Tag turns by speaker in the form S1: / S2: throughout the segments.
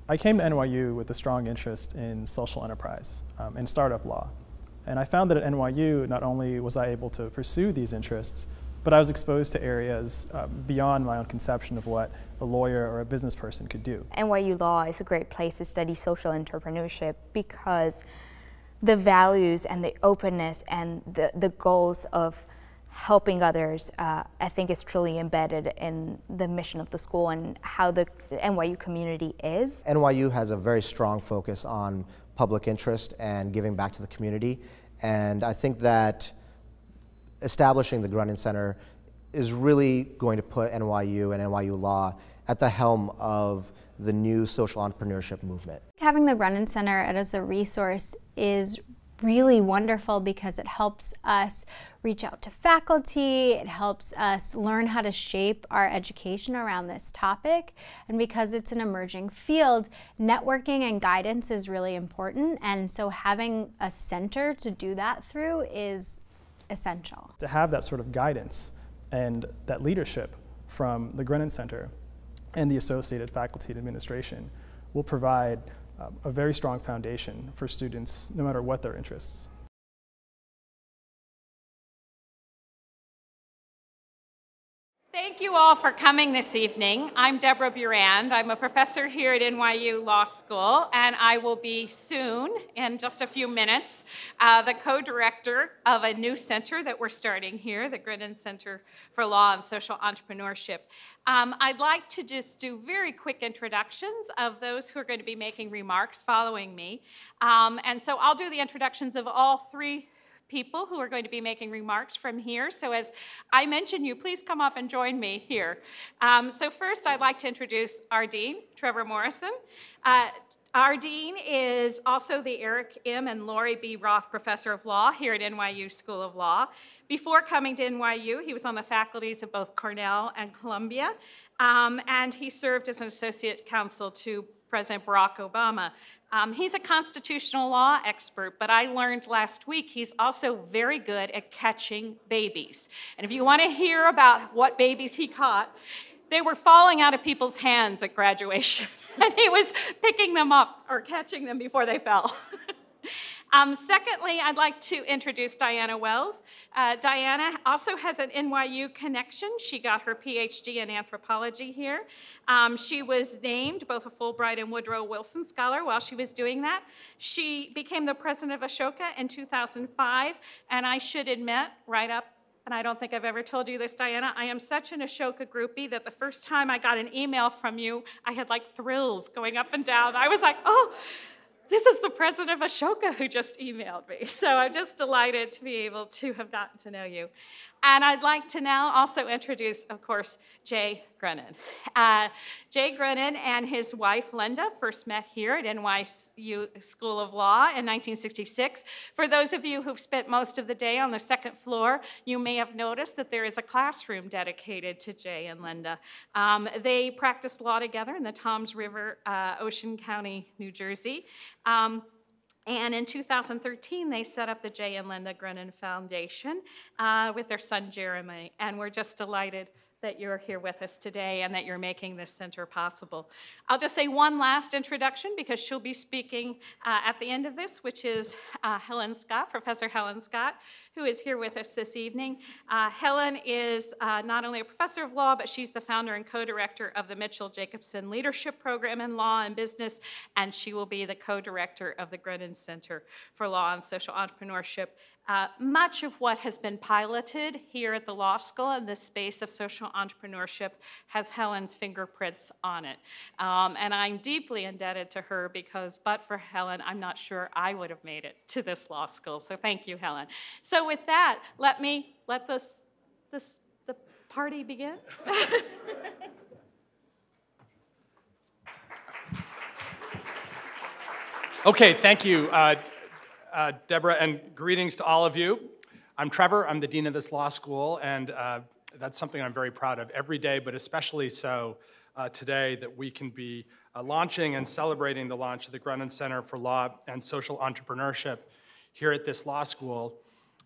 S1: I came to NYU with a strong interest in social enterprise and startup law. And I found that at NYU, not only was I able to pursue these interests, but I was exposed to areas beyond my own conception of what a lawyer or a business person could do.
S2: NYU Law is a great place to study social entrepreneurship because the values and the openness and the goals of helping others, I think, is truly embedded in the mission of the school and how the NYU community is.
S3: NYU has a very strong focus on public interest and giving back to the community, and I think that establishing the Grunin Center is really going to put NYU and NYU Law at the helm of the new social entrepreneurship movement.
S4: Having the Grunin Center as a resource is really wonderful because it helps us reach out to faculty, it helps us learn how to shape our education around this topic, and because it's an emerging field, networking and guidance is really important, and so having a center to do that through is essential.
S1: To have that sort of guidance and that leadership from the Grunin Center and the associated faculty and administration will provide a very strong foundation for students, no matter what their interests.
S5: Thank you all for coming this evening. I'm Deborah Burand. I'm a professor here at NYU Law School, and I will be soon, in just a few minutes, the co-director of a new center that we're starting here, the Grunin Center for Law and Social Entrepreneurship. I'd like to just do very quick introductions of those who are going to be making remarks following me. And so I'll do the introductions of all three people who are going to be making remarks from here. So as I mention you, please come up and join me here. So first, I'd like to introduce our dean, Trevor Morrison. Our dean is also the Eric M. and Lori B. Roth Professor of Law here at NYU School of Law. Before coming to NYU, he was on the faculties of both Cornell and Columbia, and he served as an associate counsel to President Barack Obama. He's a constitutional law expert, but I learned last week he's also very good at catching babies. And if you want to hear about what babies he caught, they were falling out of people's hands at graduation, and he was picking them up or catching them before they fell. Secondly, I'd like to introduce Diana Wells. Diana also has an NYU connection. She got her PhD in anthropology here. She was named both a Fulbright and Woodrow Wilson Scholar while she was doing that. She became the president of Ashoka in 2005, and I should admit right up, and I don't think I've ever told you this, Diana, I am such an Ashoka groupie that the first time I got an email from you, I had like thrills going up and down. I was like, oh, this is the president of Ashoka who just emailed me. So I'm just delighted to be able to have gotten to know you. And I'd like to now also introduce, of course, Jay Grunin. Jay Grunin and his wife, Linda, first met here at NYU School of Law in 1966. For those of you who've spent most of the day on the second floor, you may have noticed that there is a classroom dedicated to Jay and Linda. They practiced law together in the Toms River, Ocean County, New Jersey. And in 2013, they set up the Jay and Linda Grunin Foundation with their son, Jeremy. And we're just delighted that you're here with us today and that you're making this center possible. I'll just say one last introduction because she'll be speaking at the end of this, which is Helen Scott, Professor Helen Scott, who is here with us this evening. Helen is not only a professor of law, but she's the founder and co-director of the Mitchell Jacobson Leadership Program in Law and Business, and she will be the co-director of the Grunin Center for Law and Social Entrepreneurship. Much of what has been piloted here at the law school in this space of social entrepreneurship has Helen's fingerprints on it. And I'm deeply indebted to her because, but for Helen, I'm not sure I would have made it to this law school. So thank you, Helen. So with that, let the party begin.
S6: Okay, thank you, Deborah, and greetings to all of you. I'm Trevor. I'm the dean of this law school, and that's something I'm very proud of every day, but especially so today, that we can be launching and celebrating the launch of the Grunin Center for Law and Social Entrepreneurship here at this law school.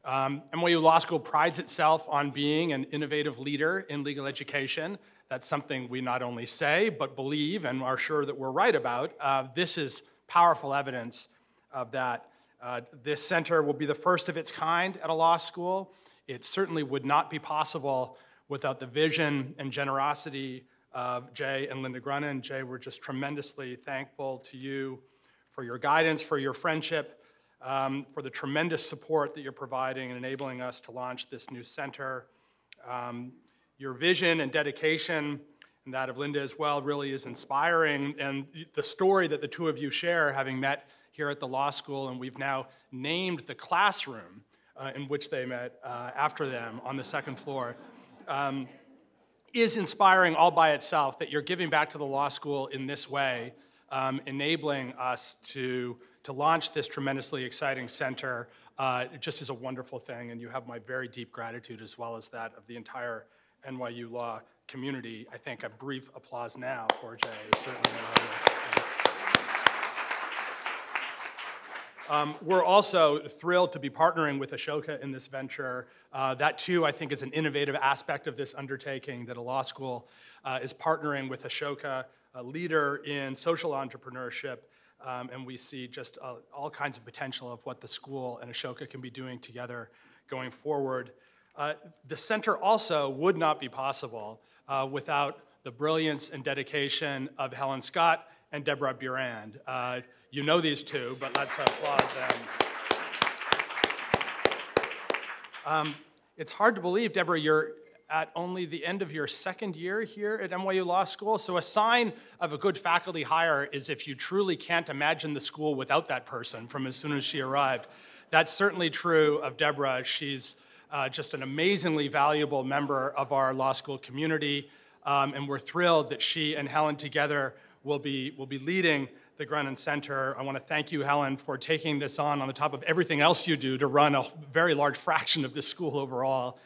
S6: NYU Law School prides itself on being an innovative leader in legal education. That's something we not only say, but believe and are sure that we're right about. This is powerful evidence of that. This center will be the first of its kind at a law school. It certainly would not be possible without the vision and generosity of Jay and Linda Grunin. Jay, we're just tremendously thankful to you for your guidance, for your friendship, for the tremendous support that you're providing and enabling us to launch this new center. Your vision and dedication, and that of Linda as well, really is inspiring. And the story that the two of you share, having met here at the law school, and we've now named the classroom in which they met after them on the second floor, is inspiring all by itself, that you're giving back to the law school in this way, enabling us to launch this tremendously exciting center. It just is a wonderful thing, and you have my very deep gratitude as well as that of the entire NYU Law community. I think a brief applause now for Jay is certainly we're also thrilled to be partnering with Ashoka in this venture. That too, I think, is an innovative aspect of this undertaking, that a law school is partnering with Ashoka, a leader in social entrepreneurship, and we see just all kinds of potential of what the school and Ashoka can be doing together going forward. The center also would not be possible without the brilliance and dedication of Helen Scott and Deborah Burand. You know these two, but let's applaud them. It's hard to believe, Deborah, you're at only the end of your second year here at NYU Law School. So a sign of a good faculty hire is if you truly can't imagine the school without that person from as soon as she arrived. That's certainly true of Deborah. She's just an amazingly valuable member of our law school community, and we're thrilled that she and Helen together will be leading the Grunin Center. I want to thank you, Helen, for taking this on the top of everything else you do to run a very large fraction of this school overall.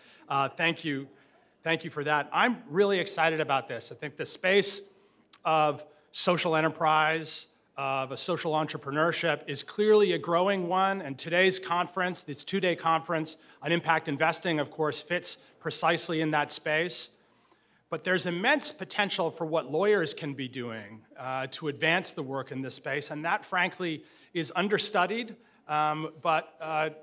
S6: Thank you for that. I'm really excited about this. I think the space of social enterprise, of a social entrepreneurship, is clearly a growing one, and today's conference, this two-day conference on impact investing, of course, fits precisely in that space. But there's immense potential for what lawyers can be doing to advance the work in this space, and that, frankly, is understudied, but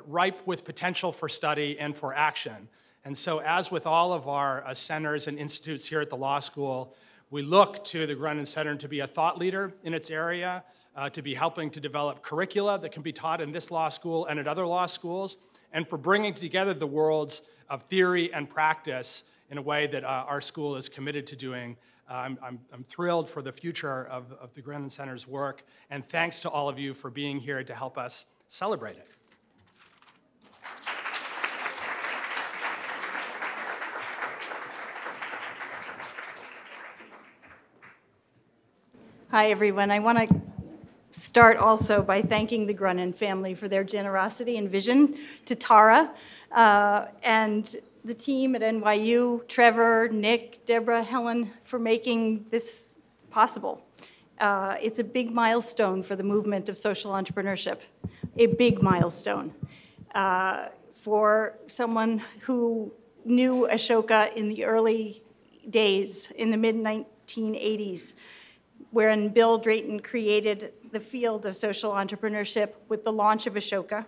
S6: ripe with potential for study and for action. And so, as with all of our centers and institutes here at the law school, we look to the Grunin Center to be a thought leader in its area, to be helping to develop curricula that can be taught in this law school and at other law schools, and for bringing together the worlds of theory and practice in a way that our school is committed to doing. I'm thrilled for the future of the Grunin Center's work, and thanks to all of you for being here to help us celebrate it.
S7: Hi, everyone. I want to start also by thanking the Grunin family for their generosity and vision, to Tara and the team at NYU, Trevor, Nick, Deborah, Helen, for making this possible. It's a big milestone for the movement of social entrepreneurship, a big milestone. For someone who knew Ashoka in the early days, in the mid-1980s, wherein Bill Drayton created the field of social entrepreneurship with the launch of Ashoka.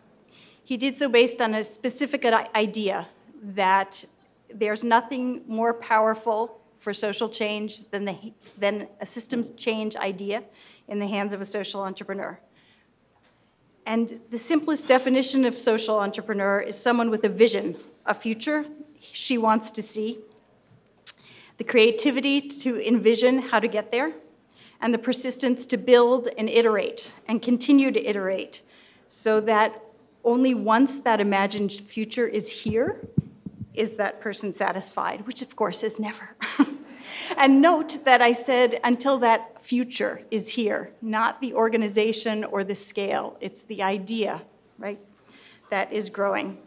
S7: He did so based on a specific idea that there's nothing more powerful for social change than a systems change idea in the hands of a social entrepreneur. And the simplest definition of social entrepreneur is someone with a vision, a future she wants to see, the creativity to envision how to get there, and the persistence to build and iterate and continue to iterate so that only once that imagined future is here is that person satisfied, which of course is never. And note that I said until that future is here, not the organization or the scale. It's the idea, right, that is growing.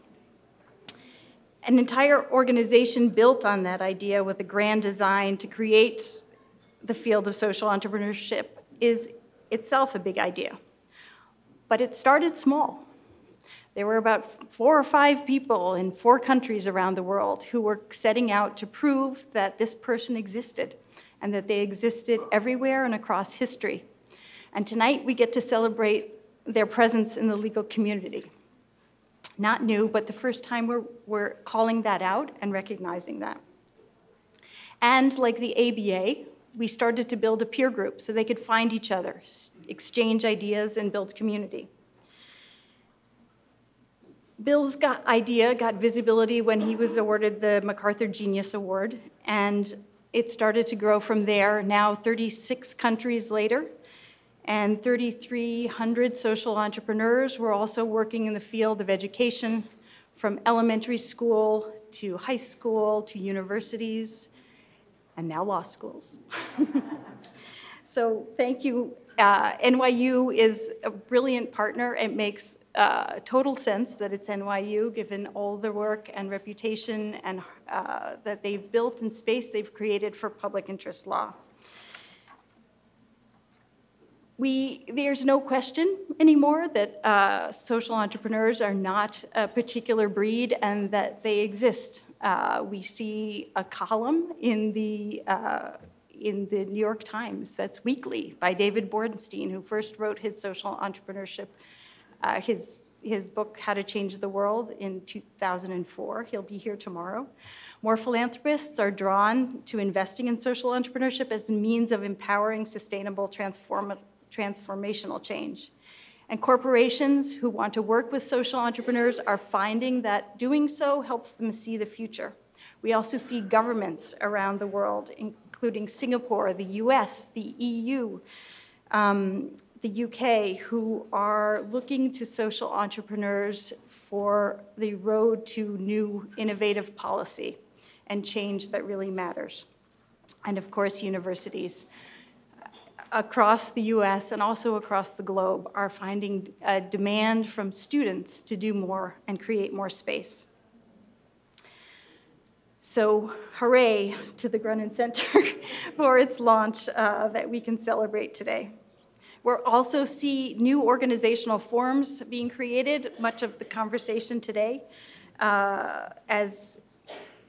S7: An entire organization built on that idea with a grand design to create the field of social entrepreneurship is itself a big idea. But it started small. There were about 4 or 5 people in 4 countries around the world who were setting out to prove that this person existed and that they existed everywhere and across history. And tonight we get to celebrate their presence in the legal community. Not new, but the first time we're calling that out and recognizing that. And like the ABA, we started to build a peer group so they could find each other, exchange ideas, and build community. Bill's idea got visibility when he was awarded the MacArthur Genius Award, and it started to grow from there. Now 36 countries later, and 3,300 social entrepreneurs were also working in the field of education, from elementary school to high school to universities, and now law schools. So thank you. NYU is a brilliant partner. It makes total sense that it's NYU, given all the work and reputation and that they've built and space they've created for public interest law. There's no question anymore that social entrepreneurs are not a particular breed and that they exist. We see a column in the New York Times that's weekly by David Bornstein, who first wrote his social entrepreneurship, his book, How to Change the World, in 2004. He'll be here tomorrow. More philanthropists are drawn to investing in social entrepreneurship as a means of empowering sustainable transformational change. And corporations who want to work with social entrepreneurs are finding that doing so helps them see the future. We also see governments around the world, including Singapore, the US, the EU, the UK, who are looking to social entrepreneurs for the road to new innovative policy and change that really matters. And of course, universities across the US and also across the globe are finding a demand from students to do more and create more space. So hooray to the Grunin Center for its launch that we can celebrate today. We'll also see new organizational forms being created, much of the conversation today, as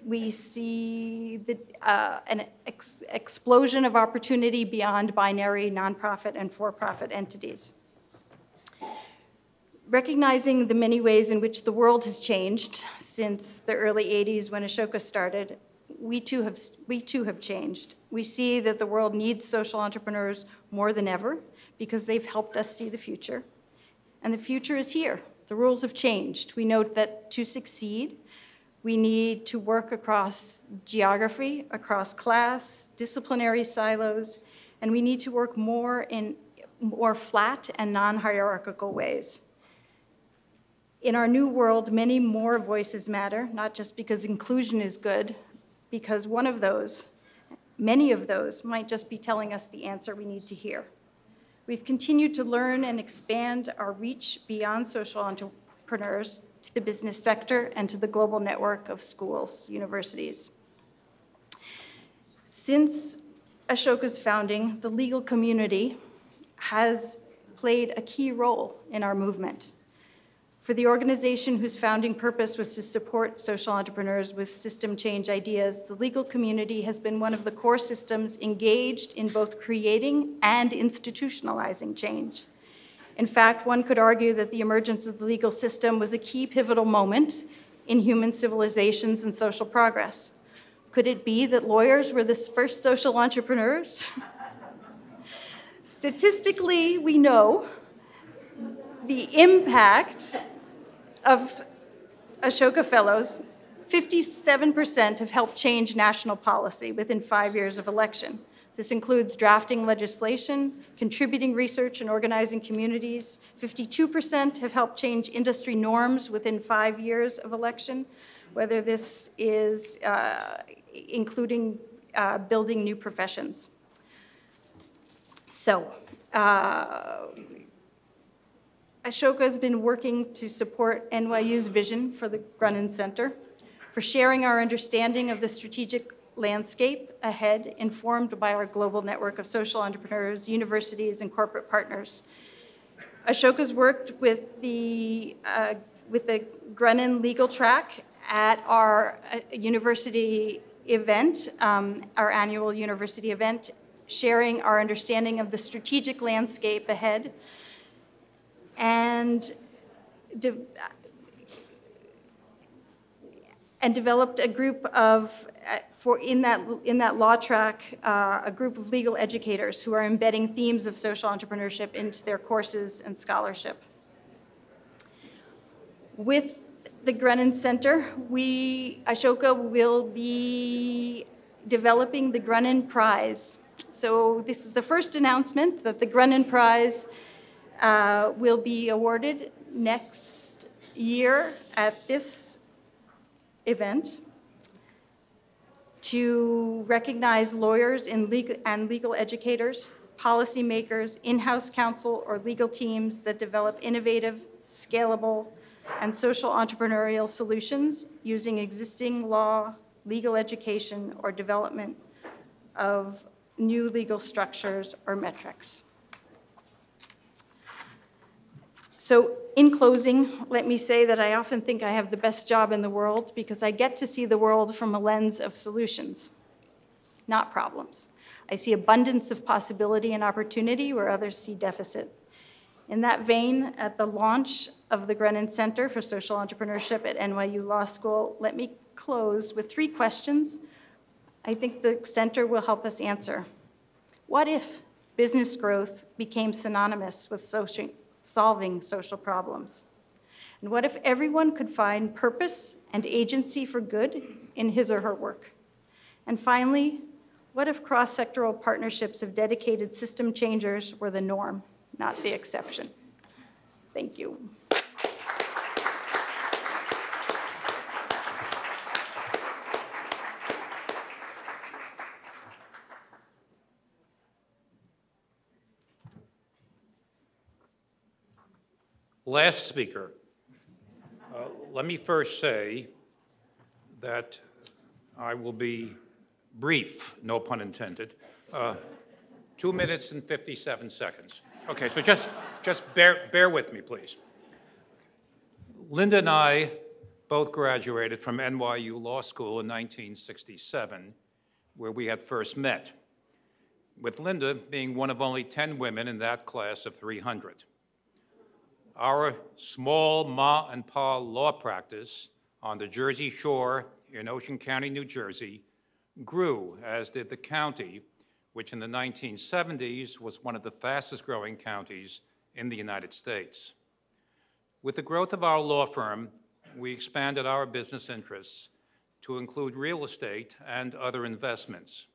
S7: we see an explosion of opportunity beyond binary nonprofit and for-profit entities. Recognizing the many ways in which the world has changed since the early 80s when Ashoka started, we too have changed. We see that the world needs social entrepreneurs more than ever because they've helped us see the future. And the future is here. The rules have changed. We note that to succeed, we need to work across geography, across class, disciplinary silos, and we need to work more in more flat and non-hierarchical ways. In our new world, many more voices matter, not just because inclusion is good, because many of those might just be telling us the answer we need to hear. We've continued to learn and expand our reach beyond social entrepreneurs to the business sector and to the global network of schools, universities. Since Ashoka's founding, the legal community has played a key role in our movement. For the organization whose founding purpose was to support social entrepreneurs with system change ideas, the legal community has been one of the core systems engaged in both creating and institutionalizing change. In fact, one could argue that the emergence of the legal system was a key pivotal moment in human civilizations and social progress. Could it be that lawyers were the first social entrepreneurs? Statistically, we know the impact of Ashoka Fellows, 57% have helped change national policy within 5 years of election. This includes drafting legislation, contributing research, and organizing communities. 52% have helped change industry norms within 5 years of election, whether this is including building new professions. So, Ashoka has been working to support NYU's vision for the Grunin Center, for sharing our understanding of the strategic landscape ahead, informed by our global network of social entrepreneurs, universities, and corporate partners. Ashoka's worked with the with the Grunin Legal Track at our university event, our annual university event, sharing our understanding of the strategic landscape ahead, and developed a group of, in that law track, a group of legal educators who are embedding themes of social entrepreneurship into their courses and scholarship. With the Grunin Center, Ashoka will be developing the Grunin Prize. So this is the first announcement that the Grunin Prize will be awarded next year at this event to recognize lawyers and legal educators, policymakers, in-house counsel, or legal teams that develop innovative, scalable, and social entrepreneurial solutions using existing law, legal education, or development of new legal structures or metrics. So in closing, let me say that I often think I have the best job in the world because I get to see the world from a lens of solutions, not problems. I see abundance of possibility and opportunity where others see deficit. In that vein, at the launch of the Grunin Center for Social Entrepreneurship at NYU Law School, let me close with 3 questions I think the center will help us answer. What if business growth became synonymous with solving social problems? And what if everyone could find purpose and agency for good in his or her work? And finally, what if cross-sectoral partnerships of dedicated system changers were the norm, not the exception? Thank you.
S8: Last speaker. Let me first say that I will be brief, no pun intended. 2 minutes and 57 seconds. Okay, so just bear with me, please. Linda and I both graduated from NYU Law School in 1967, where we had first met, with Linda being one of only 10 women in that class of 300. Our small ma and pa law practice on the Jersey Shore in Ocean County, New Jersey, grew, as did the county, which in the 1970s was one of the fastest growing counties in the United States. With the growth of our law firm, we expanded our business interests to include real estate and other investments.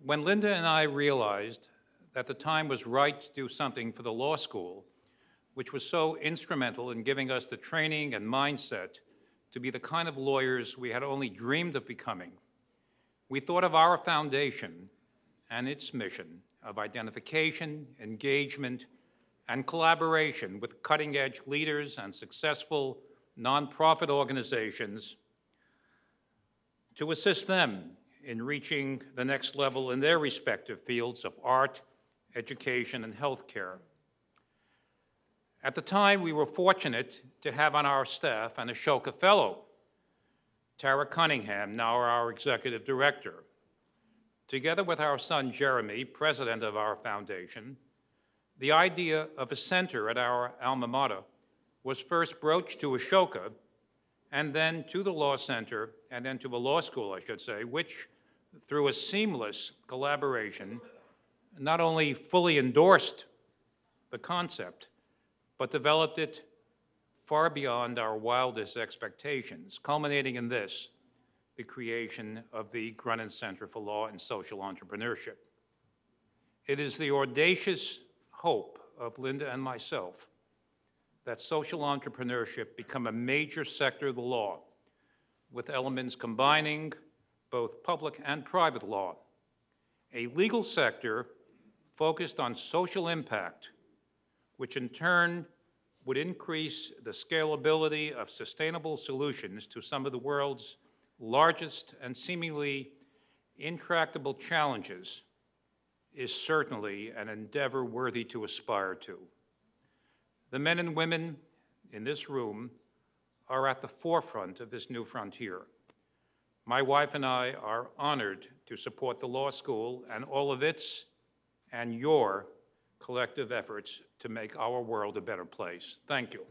S8: When Linda and I realized that the time was right to do something for the law school, which was so instrumental in giving us the training and mindset to be the kind of lawyers we had only dreamed of becoming, we thought of our foundation and its mission of identification, engagement, and collaboration with cutting-edge leaders and successful nonprofit organizations to assist them in reaching the next level in their respective fields of art, education, and healthcare. At the time, we were fortunate to have on our staff an Ashoka Fellow, Tara Cunningham, now our executive director. Together with our son, Jeremy, president of our foundation, the idea of a center at our alma mater was first broached to Ashoka, and then to the law center, and then to the law school, I should say, which, through a seamless collaboration, not only fully endorsed the concept, but developed it far beyond our wildest expectations, culminating in this, the creation of the Grunin Center for Law and Social Entrepreneurship. It is the audacious hope of Linda and myself that social entrepreneurship become a major sector of the law, with elements combining both public and private law, a legal sector focused on social impact, which in turn would increase the scalability of sustainable solutions to some of the world's largest and seemingly intractable challenges, is certainly an endeavor worthy to aspire to. The men and women in this room are at the forefront of this new frontier. My wife and I are honored to support the law school and all of its and your collective efforts to make our world a better place. Thank you.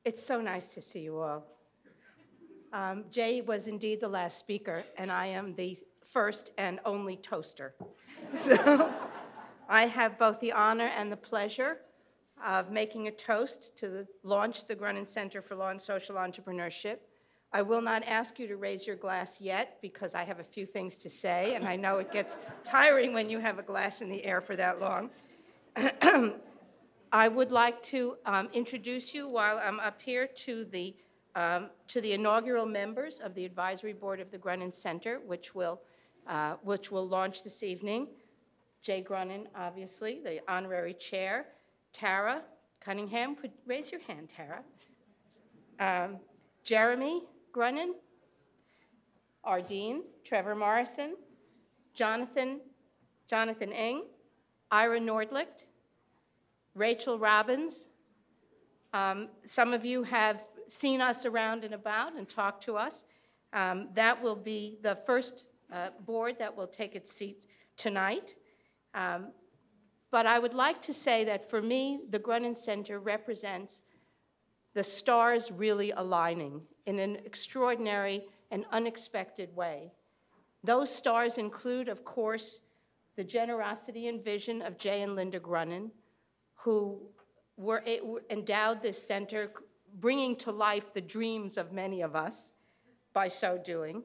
S9: It's so nice to see you all. Jay was indeed the last speaker, and I am the first and only toaster. So I have both the honor and the pleasure of making a toast to launch the Grunin Center for Law and Social Entrepreneurship. I will not ask you to raise your glass yet because I have a few things to say, and I know it gets tiring when you have a glass in the air for that long. I would like to introduce you while I'm up here to the inaugural members of the Advisory Board of the Grunin Center, which will launch this evening. Jay Grunin, obviously, the honorary chair. Tara Cunningham, raise your hand, Tara. Jeremy Grunin, our dean, Trevor Morrison, Jonathan Ng, Ira Nordlicht, Rachel Robbins. Some of you have seen us around and about and talked to us. That will be the first board that will take its seat tonight. But I would like to say that for me, the Grunin Center represents the stars really aligning in an extraordinary and unexpected way. Those stars include, of course, the generosity and vision of Jay and Linda Grunin, who endowed this center, bringing to life the dreams of many of us by so doing.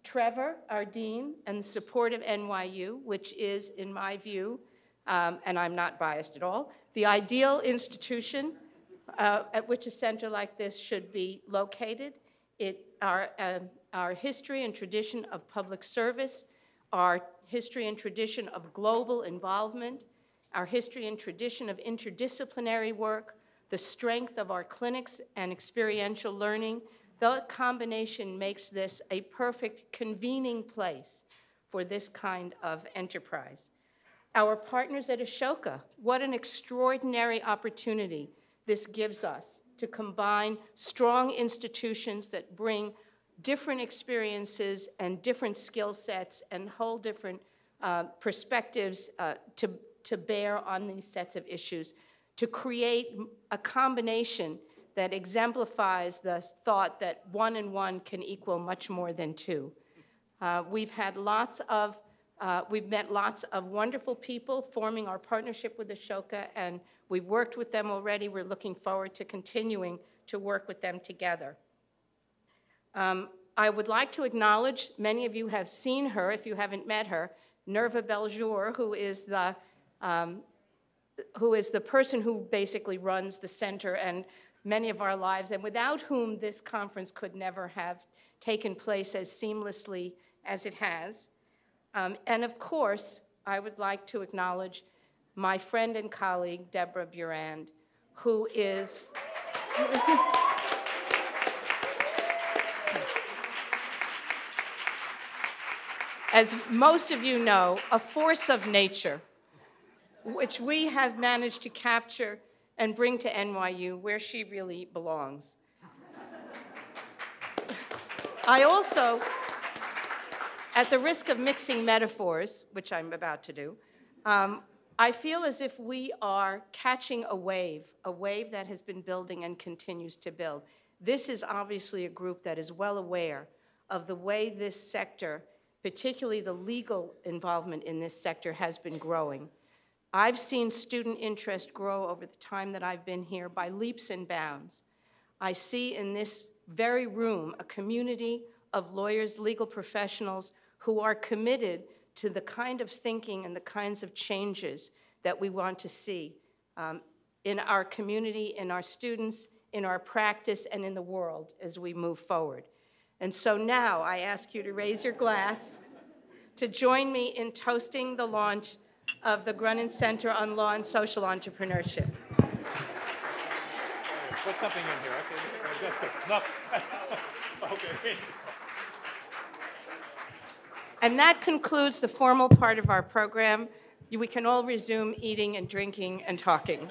S9: Trevor, our dean, and the support of NYU, which is, in my view, and I'm not biased at all, the ideal institution at which a center like this should be located. Our history and tradition of public service, our history and tradition of global involvement, our history and tradition of interdisciplinary work, the strength of our clinics and experiential learning, the combination makes this a perfect convening place for this kind of enterprise. Our partners at Ashoka, what an extraordinary opportunity this gives us to combine strong institutions that bring different experiences and different skill sets and whole different perspectives to bear on these sets of issues, to create a combination that exemplifies the thought that 1 and 1 can equal much more than 2. We've met lots of wonderful people forming our partnership with Ashoka, and we've worked with them already. We're looking forward to continuing to work with them together. I would like to acknowledge, many of you have seen her, if you haven't met her, Nerva Beljour, who is the person who basically runs the center and many of our lives, and without whom this conference could never have taken place as seamlessly as it has. And of course, I would like to acknowledge my friend and colleague, Deborah Burand, who is as most of you know, a force of nature, which we have managed to capture and bring to NYU, where she really belongs. I also, at the risk of mixing metaphors, which I'm about to do, I feel as if we are catching a wave that has been building and continues to build. This is obviously a group that is well aware of the way this sector, particularly the legal involvement in this sector, has been growing. I've seen student interest grow over the time that I've been here by leaps and bounds. I see in this very room a community of lawyers, legal professionals who are committed to the kind of thinking and the kinds of changes that we want to see in our community, in our students, in our practice, and in the world as we move forward. And so now I ask you to raise your glass to join me in toasting the launch of the Grunin Center on Law and Social Entrepreneurship.
S8: something in here. Okay, that's good. Enough. Okay.
S9: And that concludes the formal part of our program. We can all resume eating and drinking and talking.